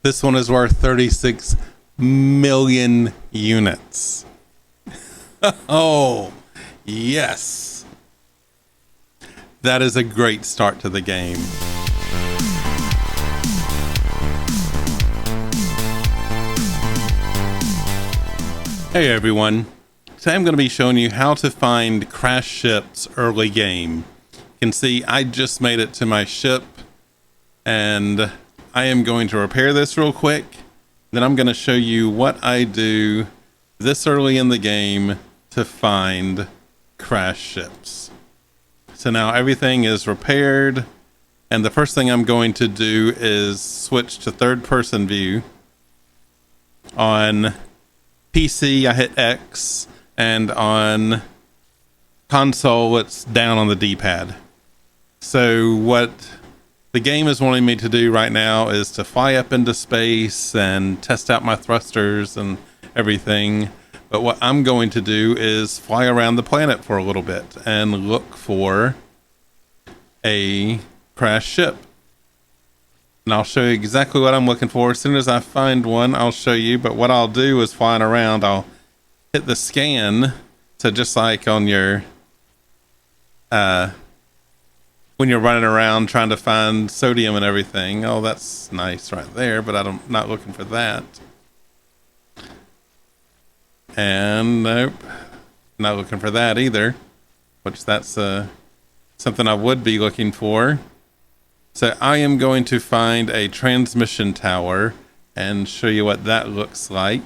This one is worth 36 million units. Oh, yes. That is a great start to the game. Hey everyone. Today I'm going to be showing you how to find crashed ships early game. You can see I just made it to my ship and I am going to repair this real quick. Then I'm going to show you what I do this early in the game to find crashed ships. So now everything is repaired, and the first thing I'm going to do is switch to third person view. On PC I hit X, and on console it's down on the D-pad. So what the game is wanting me to do right now is to fly up into space and test out my thrusters and everything. But what I'm going to do is fly around the planet for a little bit and look for a crashed ship. And I'll show you exactly what I'm looking for. As soon as I find one, I'll show you. But what I'll do is flying around, I'll hit the scan. So just like on your, when you're running around trying to find sodium and everything. Oh, that's nice right there, but I'm not looking for that. And nope, not looking for that either, which that's something I would be looking for. So I am going to find a transmission tower and show you what that looks like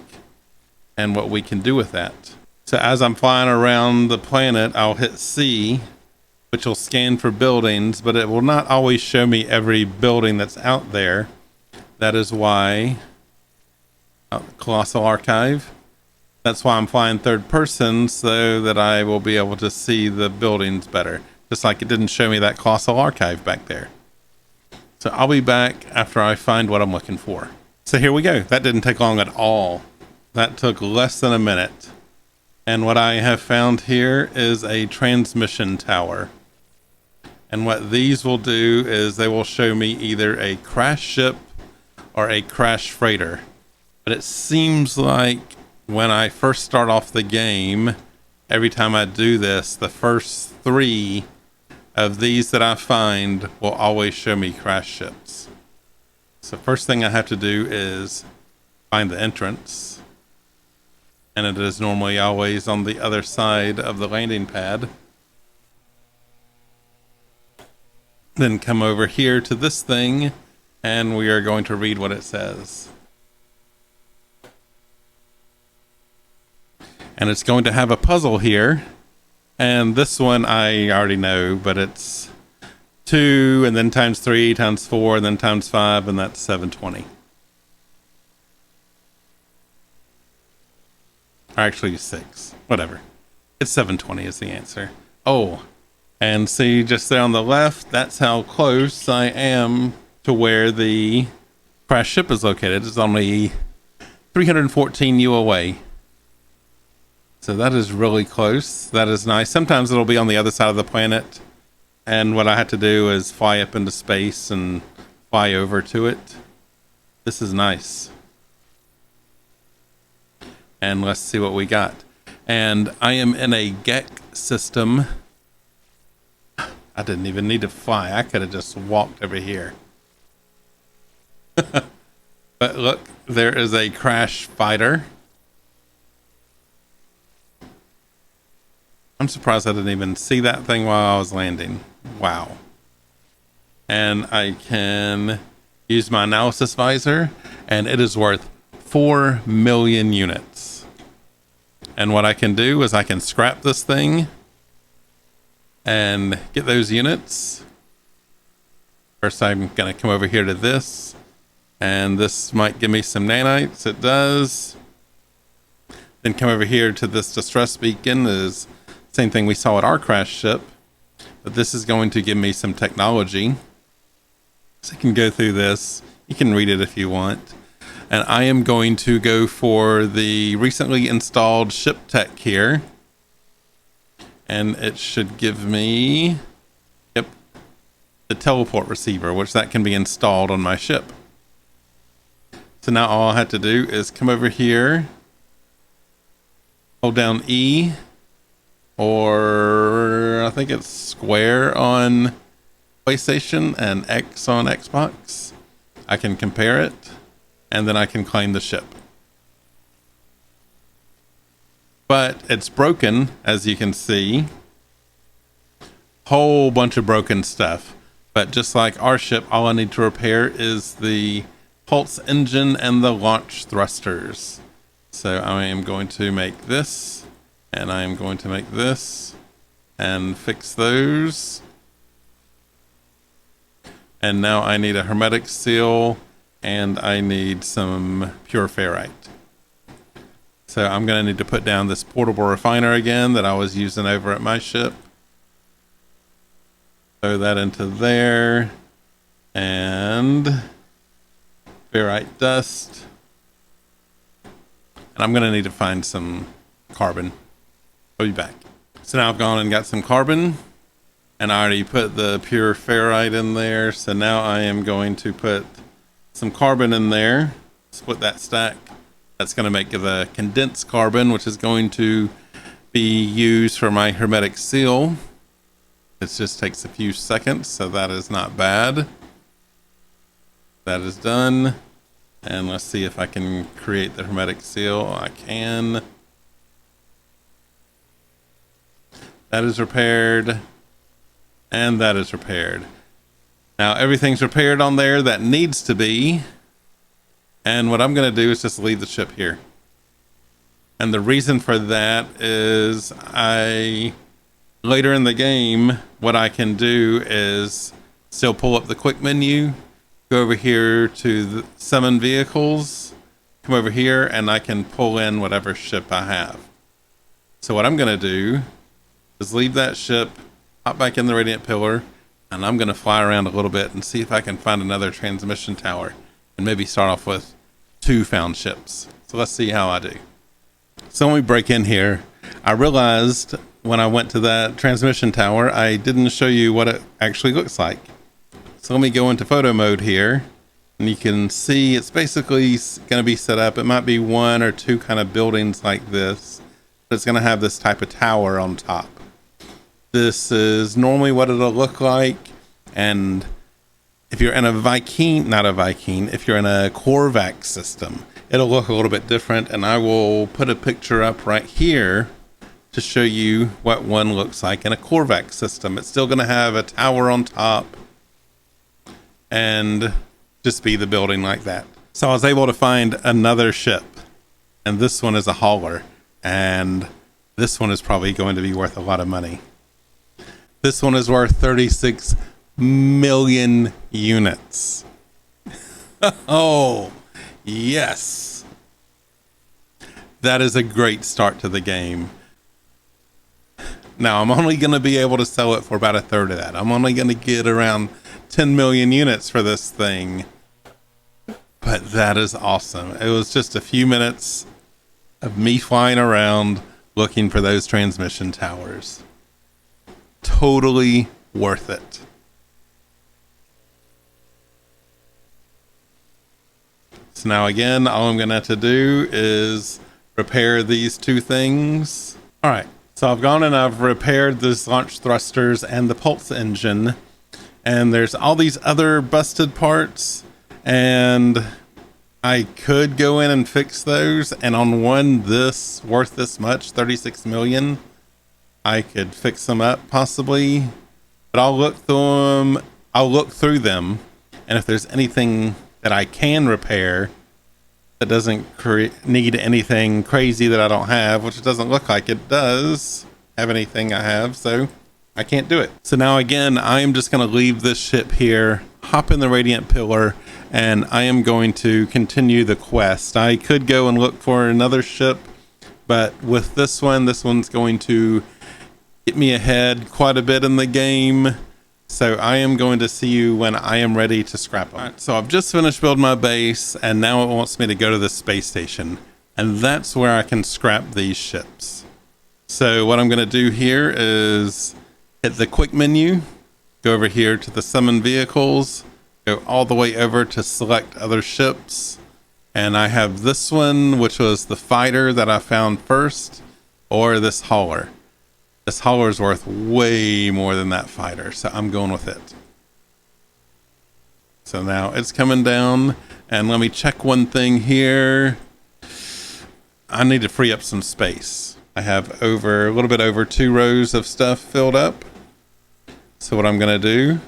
and what we can do with that. So as I'm flying around the planet, I'll hit C, which will scan for buildings, but it will not always show me every building that's out there. That is why Colossal Archive. That's why I'm flying third person, so that I will be able to see the buildings better. Just like it didn't show me that Colossal Archive back there. So I'll be back after I find what I'm looking for. So here we go. That didn't take long at all. That took less than a minute. And what I have found here is a transmission tower. And what these will do is they will show me either a crashed ship or a crashed freighter. But it seems like when I first start off the game, every time I do this, the first 3 of these that I find will always show me crashed ships. So first thing I have to do is find the entrance. And it is normally always on the other side of the landing pad. Then come over here to this thing, and we are going to read what it says. And it's going to have a puzzle here. And this one I already know, but it's 2 and then times 3 times 4 and then times 5, and that's 720. Or actually 6, whatever. It's 720 is the answer. Oh, and see just there on the left, that's how close I am to where the crashed ship is located. It's only 314 U away. So that is really close. That is nice. Sometimes it'll be on the other side of the planet, and what I have to do is fly up into space and fly over to it. This is nice. And let's see what we got. And I am in a GEC system. I didn't even need to fly. I could have just walked over here. But look, there is a crash fighter. I'm surprised I didn't even see that thing while I was landing. Wow. And I can use my analysis visor, and it is worth 4 million units. And what I can do is I can scrap this thing and get those units. First, I'm going to come over here to this, and this might give me some nanites. It does. Then come over here to this distress beacon. Is same thing we saw at our crash ship, but this is going to give me some technology. So you can go through this. You can read it if you want. And I am going to go for the recently installed ship tech here. And it should give me, yep, the teleport receiver, which that can be installed on my ship. So now all I have to do is come over here, hold down E, or I think it's square on PlayStation and X on Xbox. I can compare it, and then I can claim the ship. But it's broken, as you can see. Whole bunch of broken stuff. But just like our ship, all I need to repair is the pulse engine and the launch thrusters. So I am going to make this, and I am going to make this, and fix those. And now I need a hermetic seal, and I need some pure ferrite. So I'm going to need to put down this portable refiner again that I was using over at my ship. Throw that into there, and ferrite dust. And I'm going to need to find some carbon. I'll be back. So now I've gone and got some carbon, and I already put the pure ferrite in there. So now I am going to put some carbon in there, split that stack. That's going to make the condensed carbon, which is going to be used for my hermetic seal. It just takes a few seconds, so that is not bad. That is done. And let's see if I can create the hermetic seal. I can. That is repaired. And that is repaired. Now everything's repaired on there that needs to be. And what I'm going to do is just leave the ship here. And the reason for that is later in the game, what I can do is still pull up the quick menu, go over here to the summon vehicles, come over here, and I can pull in whatever ship I have. So what I'm going to do is leave that ship, hop back in the Radiant Pillar, and I'm going to fly around a little bit and see if I can find another transmission tower and maybe start off with 2 found ships. So let's see how I do. So when we break in here, I realized when I went to that transmission tower, I didn't show you what it actually looks like. So let me go into photo mode here, and you can see it's basically going to be set up. It might be 1 or 2 kind of buildings like this, but it's going to have this type of tower on top. This is normally what it'll look like, and if you're in a if you're in a Corvax system, it'll look a little bit different, and I will put a picture up right here to show you what one looks like in a Corvax system. It's still going to have a tower on top and just be the building like that. So I was able to find another ship, and this one is a hauler, and this one is probably going to be worth a lot of money. This one is worth 36 million units. Oh, yes. That is a great start to the game. Now, I'm only going to be able to sell it for about 1/3 of that. I'm only going to get around 10 million units for this thing. But that is awesome. It was just a few minutes of me flying around looking for those transmission towers. Totally worth it. So now again, all I'm going to have to do is repair these 2 things. All right. So I've gone and I've repaired this launch thrusters and the pulse engine, and there's all these other busted parts, and I could go in and fix those, and on one this worth this much, 36 million, I could fix them up possibly, but I'll look through them, and if there's anything that I can repair that doesn't need anything crazy that I don't have, which it doesn't look like it does have anything I have, so I can't do it. So now again, I am just going to leave this ship here, hop in the Radiant Pillar, and I am going to continue the quest. I could go and look for another ship, but with this one's going to get me ahead quite a bit in the game. So I am going to see you when I am ready to scrap them. Right, so I've just finished building my base, and now it wants me to go to the space station, and that's where I can scrap these ships. So what I'm going to do here is hit the quick menu, go over here to the summon vehicles, go all the way over to select other ships, And I have this one, which was the fighter that I found first, or this hauler. This hauler is worth way more than that fighter, so I'm going with it. So now it's coming down, and let me check one thing here. I need to free up some space. I have a little bit over 2 rows of stuff filled up. So what I'm going to do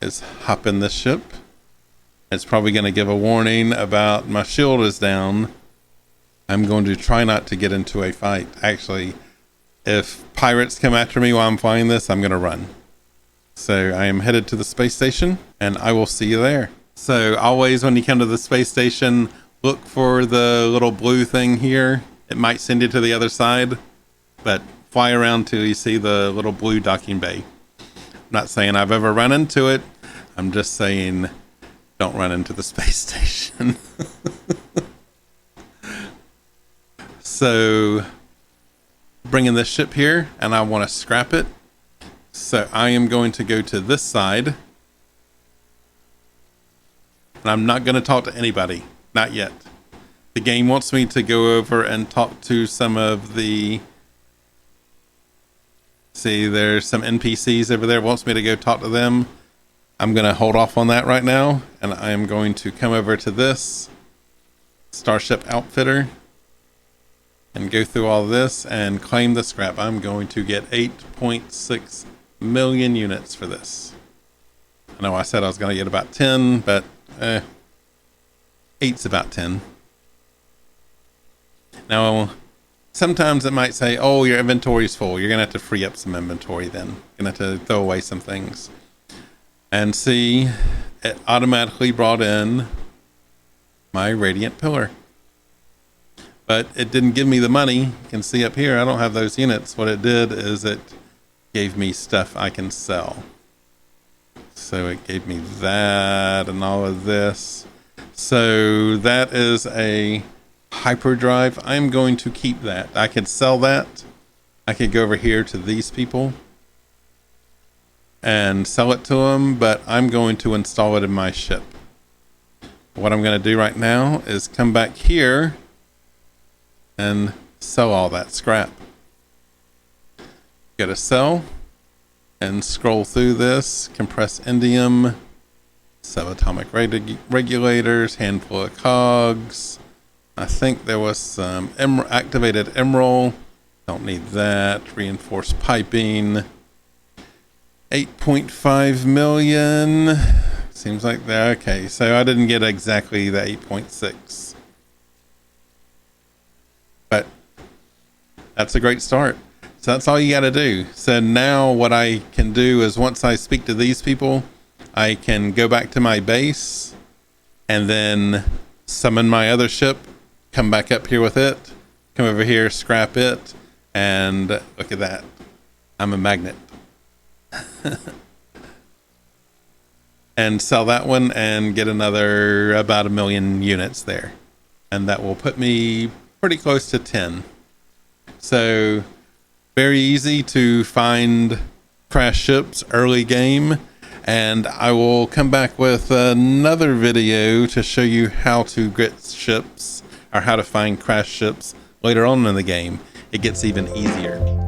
is hop in this ship. It's probably going to give a warning about my shield is down. I'm going to try not to get into a fight. Actually, if pirates come after me while I'm flying this, I'm going to run. So I am headed to the space station, and I will see you there. So always when you come to the space station, look for the little blue thing here. It might send you to the other side, but fly around till you see the little blue docking bay. I'm not saying I've ever run into it. I'm just saying don't run into the space station. So bringing this ship here, and I want to scrap it. So I am going to go to this side, and I'm not going to talk to anybody, not yet. The game wants me to go over and talk to some of the, see there's some NPCs over there, wants me to go talk to them. I'm going to hold off on that right now, and I am going to come over to this Starship Outfitter and go through all this and claim the scrap. I'm going to get 8.6 million units for this. I know I said I was going to get about 10, but 8's about 10. Now, sometimes it might say, oh, your inventory's full. You're going to have to free up some inventory then. You're going to have to throw away some things. And see, it automatically brought in my radiant pillar. But it didn't give me the money. You can see up here, I don't have those units. What it did is it gave me stuff I can sell. So it gave me that and all of this. So that is a hyperdrive. I'm going to keep that. I could sell that. I could go over here to these people and sell it to them, but I'm going to install it in my ship. What I'm going to do right now is come back here and sell all that scrap. Go to sell and scroll through this. Compress indium, subatomic regulators, handful of cogs. I think there was some activated emerald. Don't need that. Reinforced piping. 8.5 million. Seems like they're okay. So I didn't get exactly the 8.6. But that's a great start. So that's all you got to do. So now what I can do is once I speak to these people, I can go back to my base and then summon my other ship, come back up here with it, come over here, scrap it, and look at that. I'm a magnet. And sell that one and get another about 1 million units there. And that will put me pretty close to 10. So very easy to find crash ships early game. And I will come back with another video to show you how to get ships or how to find crash ships later on in the game. It gets even easier.